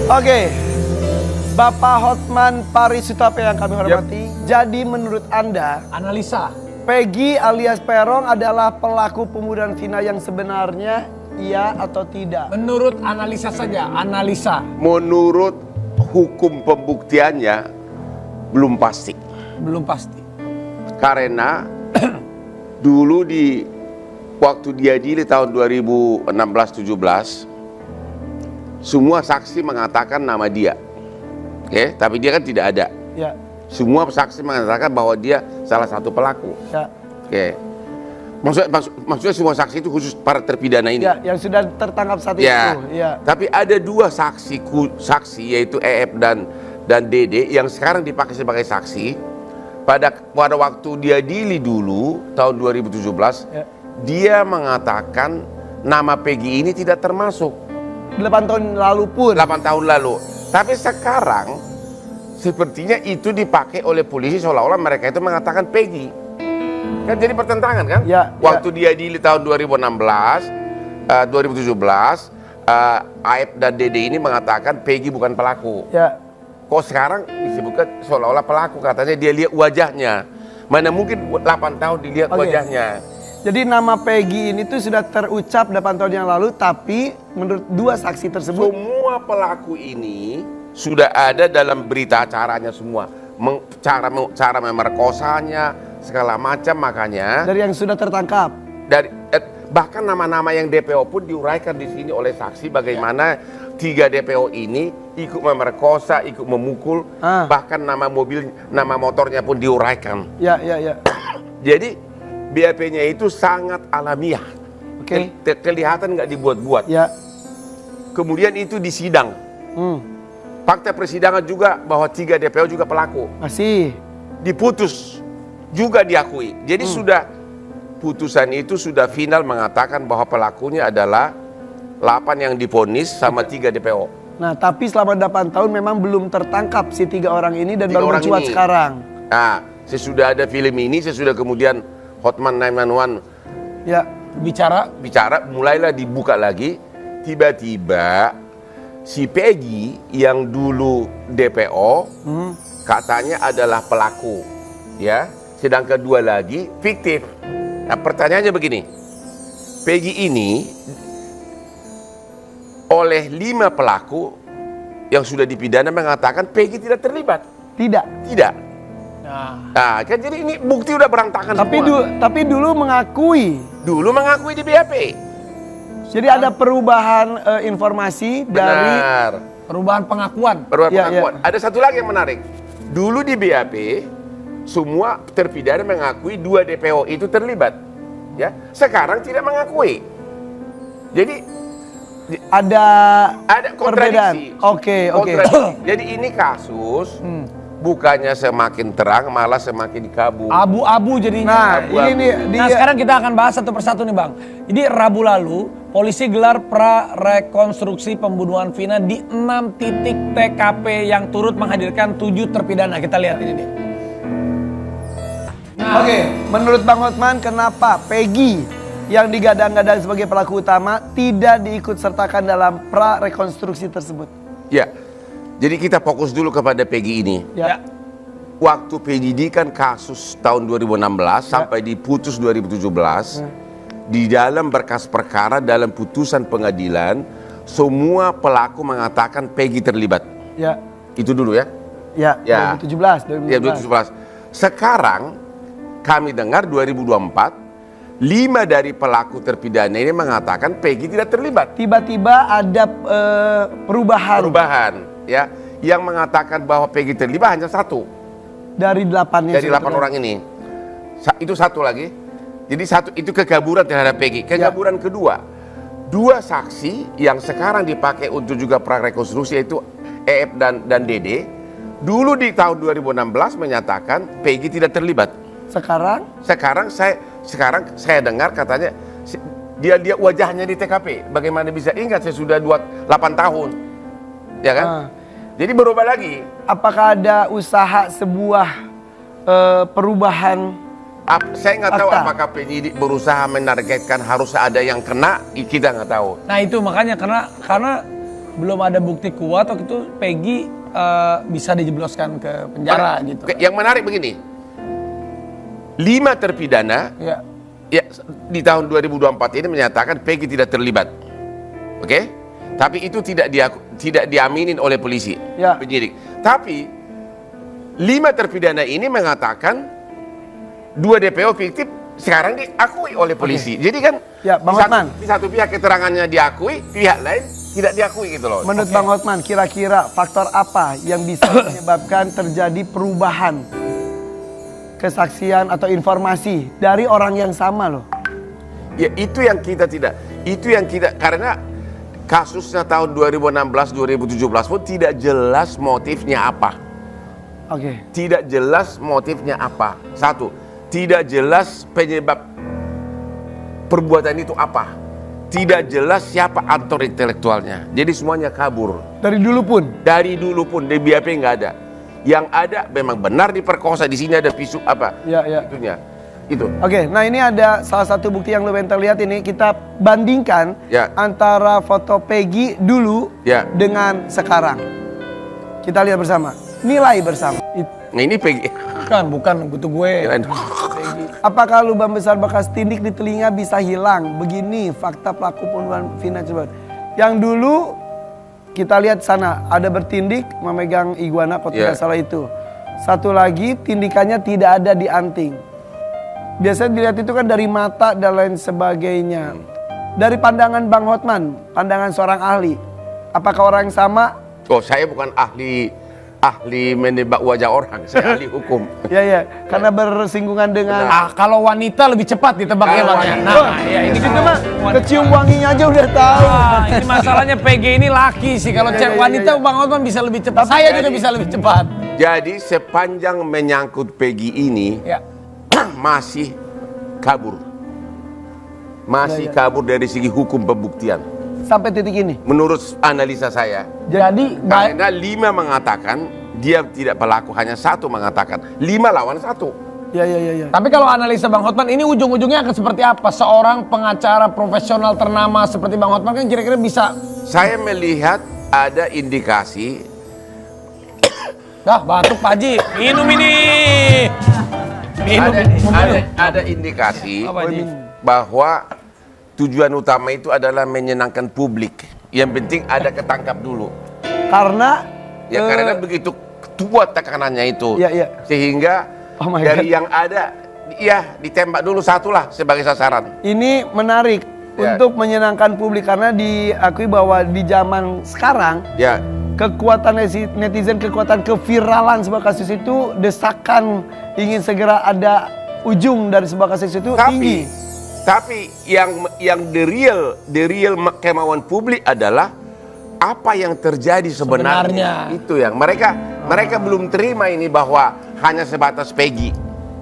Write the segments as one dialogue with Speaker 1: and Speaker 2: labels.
Speaker 1: Oke, Bapak Hotman Paris Sutape yang kami hormati. Jadi menurut Anda,
Speaker 2: analisa
Speaker 1: Peggy alias Peron adalah pelaku pembunuhan Vina yang sebenarnya, iya atau tidak?
Speaker 2: menurut analisa saja, analisa.
Speaker 3: Menurut hukum pembuktiannya belum pasti.
Speaker 2: Belum pasti.
Speaker 3: Karena dulu di waktu diadili tahun 2016-17 semua saksi mengatakan nama dia. Oke, tapi dia kan tidak ada.
Speaker 1: Ya.
Speaker 3: Semua saksi mengatakan bahwa dia salah satu pelaku.
Speaker 1: Ya.
Speaker 3: Oke. Maksudnya semua saksi itu khusus para terpidana ini.
Speaker 1: Ya, yang sudah tertangkap saat
Speaker 3: Ya.
Speaker 1: itu. Ya.
Speaker 3: Tapi ada dua saksi yaitu EF dan Dede yang sekarang dipakai sebagai saksi. Pada waktu dia diadili dulu tahun 2017,
Speaker 1: Ya.
Speaker 3: dia mengatakan nama Peggy ini tidak termasuk.
Speaker 1: 8 tahun lalu pun.
Speaker 3: 8 tahun lalu. Tapi sekarang sepertinya itu dipakai oleh polisi seolah-olah mereka itu mengatakan Peggy. Kan jadi pertentangan kan?
Speaker 1: Ya,
Speaker 3: Waktu dia diadili tahun 2017, Aep dan Dede ini mengatakan Peggy bukan pelaku.
Speaker 1: Ya.
Speaker 3: Kok sekarang disebutkan seolah-olah pelaku, katanya dia lihat wajahnya. Mana mungkin 8 tahun dilihat wajahnya.
Speaker 1: Jadi nama Peggy ini tuh sudah terucap 8 tahun yang lalu, tapi menurut dua saksi tersebut
Speaker 3: Semua pelaku ini sudah ada dalam berita acaranya semua. Cara memerkosanya, segala macam, makanya
Speaker 1: dari yang sudah tertangkap.
Speaker 3: bahkan nama-nama yang DPO pun diuraikan di sini oleh saksi bagaimana 3 DPO ini ikut memerkosa, ikut memukul, bahkan nama motornya pun diuraikan.
Speaker 1: Ya, ya, ya.
Speaker 3: Jadi BAP-nya itu sangat alamiah.
Speaker 1: Oke.
Speaker 3: Kelihatan nggak dibuat-buat.
Speaker 1: Ya.
Speaker 3: Kemudian itu di sidang. Fakta persidangan juga bahwa 3 DPO juga pelaku.
Speaker 1: Masih.
Speaker 3: Diputus juga diakui. Jadi sudah putusan itu sudah final mengatakan bahwa pelakunya adalah 8 yang divonis sama 3 DPO.
Speaker 1: Nah, tapi selama 8 tahun memang belum tertangkap si 3 orang ini dan
Speaker 3: 3
Speaker 1: baru
Speaker 3: orang
Speaker 1: mencuat
Speaker 3: ini.
Speaker 1: sekarang.
Speaker 3: Nah, sesudah ada film ini, sesudah kemudian Hotman 911
Speaker 1: Ya.
Speaker 3: bicara, mulailah dibuka lagi. Tiba-tiba si Peggy yang dulu DPO katanya adalah pelaku, ya. Sedangkan 2 lagi fiktif. Nah, pertanyaannya begini, Peggy ini oleh 5 pelaku yang sudah dipidana mengatakan Peggy tidak terlibat. Tidak. Nah, kan jadi ini bukti udah berantakan semua.
Speaker 1: Tapi dulu mengakui.
Speaker 3: Dulu mengakui di BAP.
Speaker 1: Jadi ada perubahan informasi dari
Speaker 2: Perubahan pengakuan.
Speaker 3: pengakuan. Ada satu lagi yang menarik. Dulu di BAP semua terpidana mengakui 2 DPO itu terlibat. Ya, sekarang tidak mengakui. Jadi
Speaker 1: ada
Speaker 3: kontradiksi.
Speaker 1: Oke.
Speaker 3: Jadi ini kasus bukannya semakin terang, malah semakin kabur.
Speaker 2: Abu-abu jadinya.
Speaker 1: Nah, ini nih.
Speaker 2: Nah, sekarang kita akan bahas satu persatu nih, Bang. Jadi Rabu lalu, polisi gelar pra-rekonstruksi pembunuhan Vina di 6 titik TKP yang turut menghadirkan 7 terpidana. Kita lihat ini nih.
Speaker 1: Oke, menurut Bang Hotman, kenapa Peggy yang digadang-gadang sebagai pelaku utama tidak diikut sertakan dalam pra-rekonstruksi tersebut?
Speaker 3: Ya, jadi kita fokus dulu kepada Peggy ini.
Speaker 1: Ya.
Speaker 3: Waktu penyidikan kasus tahun 2016 sampai diputus 2017, di dalam berkas perkara, dalam putusan pengadilan, semua pelaku mengatakan Peggy terlibat.
Speaker 1: Ya.
Speaker 3: Itu dulu ya?
Speaker 1: Ya, 2017.
Speaker 3: Ya, 2017. Sekarang kami dengar 2024, 5 dari pelaku terpidana ini mengatakan Peggy tidak terlibat.
Speaker 1: Tiba-tiba ada perubahan.
Speaker 3: Ya, yang mengatakan bahwa Peggy terlibat hanya 1
Speaker 1: dari 8
Speaker 3: dari 8 orang ini. Itu 1 lagi. Jadi 1 itu kegaburan terhadap Peggy. Kegaburan kedua, 2 saksi yang sekarang dipakai untuk juga prarekonstruksi yaitu EF dan Dede. Dulu di tahun 2016 menyatakan Peggy tidak terlibat. Sekarang saya dengar katanya dia lihat wajahnya di TKP. Bagaimana bisa ingat, saya sudah 8 tahun. Ya kan? Jadi berubah lagi.
Speaker 1: Apakah ada usaha sebuah perubahan?
Speaker 3: Saya nggak tahu apakah penyidik berusaha menargetkan harus ada yang kena, kita nggak tahu.
Speaker 2: Nah itu makanya karena belum ada bukti kuat waktu itu Peggy bisa dijebloskan ke penjara gitu.
Speaker 3: Yang menarik begini, 5 terpidana
Speaker 2: Ya.
Speaker 3: ya, di tahun 2024 ini menyatakan Peggy tidak terlibat, oke? Tapi itu tidak diaminin oleh polisi,
Speaker 1: Ya.
Speaker 3: penyidik. Tapi 5 terpidana ini mengatakan 2 DPO fiktif sekarang diakui oleh polisi. Jadi kan
Speaker 1: Ya, Bang Hotman.
Speaker 3: di satu pihak keterangannya diakui, pihak lain tidak diakui gitu loh.
Speaker 1: Menurut Bang Hotman, kira-kira faktor apa yang bisa menyebabkan terjadi perubahan kesaksian atau informasi dari orang yang sama loh?
Speaker 3: Ya itu yang kita karena kasusnya tahun 2016 2017 pun tidak jelas motifnya apa.
Speaker 1: Oke.
Speaker 3: Tidak jelas motifnya apa. Satu, tidak jelas penyebab perbuatan itu apa. Tidak jelas siapa aktor intelektualnya. Jadi semuanya kabur.
Speaker 1: Dari dulu pun.
Speaker 3: Dari dulu pun di BAP nggak ada. Yang ada memang benar diperkosa. Di sini ada visum apa?
Speaker 1: Ya, ya.
Speaker 3: Itunya. Itu.
Speaker 1: Oke, nah ini ada salah satu bukti yang lumayan terlihat ini. Kita bandingkan
Speaker 3: Ya.
Speaker 1: antara foto Peggy dulu
Speaker 3: Ya.
Speaker 1: dengan sekarang. Kita lihat bersama. Nilai bersama.
Speaker 3: Nah ini PG.
Speaker 2: Bukan butuh gue.
Speaker 1: Apakah lubang besar bekas tindik di telinga bisa hilang? Begini fakta pelaku pembunuhan Vina Cirebon. Yang dulu kita lihat sana ada bertindik memegang iguana kalau tidak salah itu. Satu lagi tindikannya tidak ada di anting. Biasanya dilihat itu kan dari mata dan lain sebagainya. Dari pandangan Bang Hotman, pandangan seorang ahli, apakah orang yang sama?
Speaker 3: Oh saya bukan ahli menebak wajah orang, saya ahli hukum.
Speaker 1: Ya, karena bersinggungan dengan.
Speaker 2: Kalau wanita lebih cepat ditebaknya
Speaker 3: Kalau
Speaker 2: Bang ya.
Speaker 3: wanita.
Speaker 2: Nah, ya ini
Speaker 1: Itu
Speaker 2: kita
Speaker 1: mah kecium wanginya aja udah tahu.
Speaker 2: ini masalahnya PG ini laki sih. Kalau cewek wanita Bang Hotman bisa lebih cepat. Saya juga bisa lebih cepat.
Speaker 3: Jadi sepanjang menyangkut Peggy ini
Speaker 2: Ya.
Speaker 3: masih kabur. Masih kabur dari segi hukum pembuktian.
Speaker 1: Sampai titik ini.
Speaker 3: Menurut analisa saya.
Speaker 2: Jadi
Speaker 3: Karena 5 mengatakan dia tidak pelaku, hanya 1 mengatakan. 5 lawan 1.
Speaker 1: Ya.
Speaker 2: tapi kalau analisa Bang Hotman ini ujung-ujungnya akan seperti apa? Seorang pengacara profesional ternama seperti Bang Hotman kan kira-kira bisa.
Speaker 3: Saya melihat ada indikasi.
Speaker 2: Batuk Pak Haji. Minum ini. Minum ini.
Speaker 3: Ada indikasi
Speaker 2: Apa, Haji?
Speaker 3: bahwa tujuan utama itu adalah menyenangkan publik. Yang penting ada ketangkap dulu.
Speaker 1: Karena
Speaker 3: Karena begitu kuat tekanannya itu.
Speaker 1: Iya.
Speaker 3: Sehingga
Speaker 1: Oh my
Speaker 3: dari
Speaker 1: God.
Speaker 3: yang ada ditembak dulu 1 lah sebagai sasaran.
Speaker 1: ini menarik
Speaker 3: Ya.
Speaker 1: untuk menyenangkan publik karena diakui bahwa di zaman sekarang
Speaker 3: Ya.
Speaker 1: kekuatan netizen, kekuatan keviralan sebuah kasus itu, desakan ingin segera ada ujung dari sebuah kasus itu tinggi.
Speaker 3: Tapi yang the real kemauan publik adalah apa yang terjadi sebenarnya. Itu yang mereka belum terima ini bahwa hanya sebatas Peggy.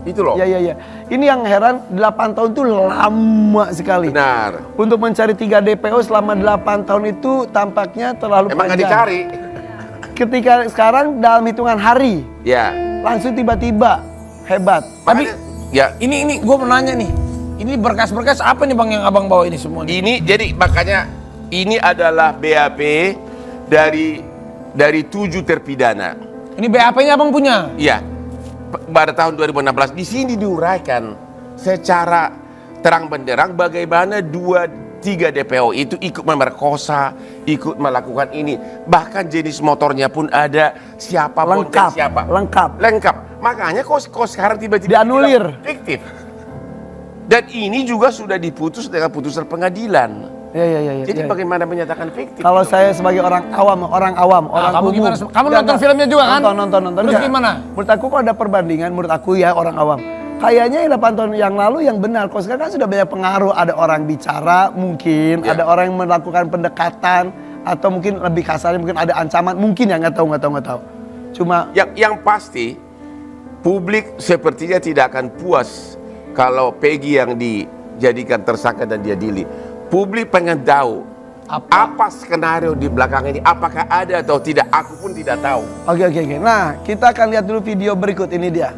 Speaker 3: Itu loh.
Speaker 1: Ya. Ini yang heran, 8 tahun itu lama sekali.
Speaker 3: Benar.
Speaker 1: Untuk mencari 3 DPO selama 8 tahun itu tampaknya terlalu
Speaker 3: Emang nggak
Speaker 1: panjang.
Speaker 3: dicari.
Speaker 1: Ketika sekarang dalam hitungan hari,
Speaker 3: Ya.
Speaker 1: langsung tiba-tiba hebat.
Speaker 2: Tapi
Speaker 3: Ya.
Speaker 2: ini gue mau nanya nih. Ini berkas-berkas apa nih Bang yang Abang bawa ini semua?
Speaker 3: Ini jadi makanya ini adalah BAP dari 7 terpidana.
Speaker 2: Ini BAP-nya Abang punya?
Speaker 3: Iya. Pada tahun 2016 di sini diuraikan secara terang benderang bagaimana 2-3 DPO itu ikut memerkosa, ikut melakukan ini. Bahkan jenis motornya pun ada, siapa
Speaker 1: Lengkap,
Speaker 3: bonceng siapa.
Speaker 1: lengkap.
Speaker 3: Makanya kok sekarang tiba-tiba
Speaker 1: Dianulir.
Speaker 3: bilang fiktif. Dan ini juga sudah diputus dengan putusan pengadilan.
Speaker 1: Ya.
Speaker 3: Jadi bagaimana menyatakan fiktif?
Speaker 1: Kalau saya sebagai orang awam, orang
Speaker 2: kamu
Speaker 1: umum.
Speaker 2: gimana? Kamu nonton filmnya juga kan?
Speaker 1: Nonton.
Speaker 2: Terus
Speaker 1: Enggak.
Speaker 2: gimana?
Speaker 1: Menurut aku kalau ada perbandingan, menurut aku ya orang awam. Kayaknya 8 tahun yang lalu yang benar. Kalau sekarang kan sudah banyak pengaruh. Ada orang bicara mungkin,
Speaker 3: Ya.
Speaker 1: ada orang yang melakukan pendekatan, atau mungkin lebih kasarnya mungkin ada ancaman. Mungkin ya, nggak tahu. Cuma
Speaker 3: Yang pasti publik sepertinya tidak akan puas kalau Peggy yang dijadikan tersangka dan diadili. Publik pengen tahu apa skenario di belakang ini, apakah ada atau tidak. Aku pun tidak tahu.
Speaker 1: Oke. Nah, kita akan lihat dulu video berikut ini dia.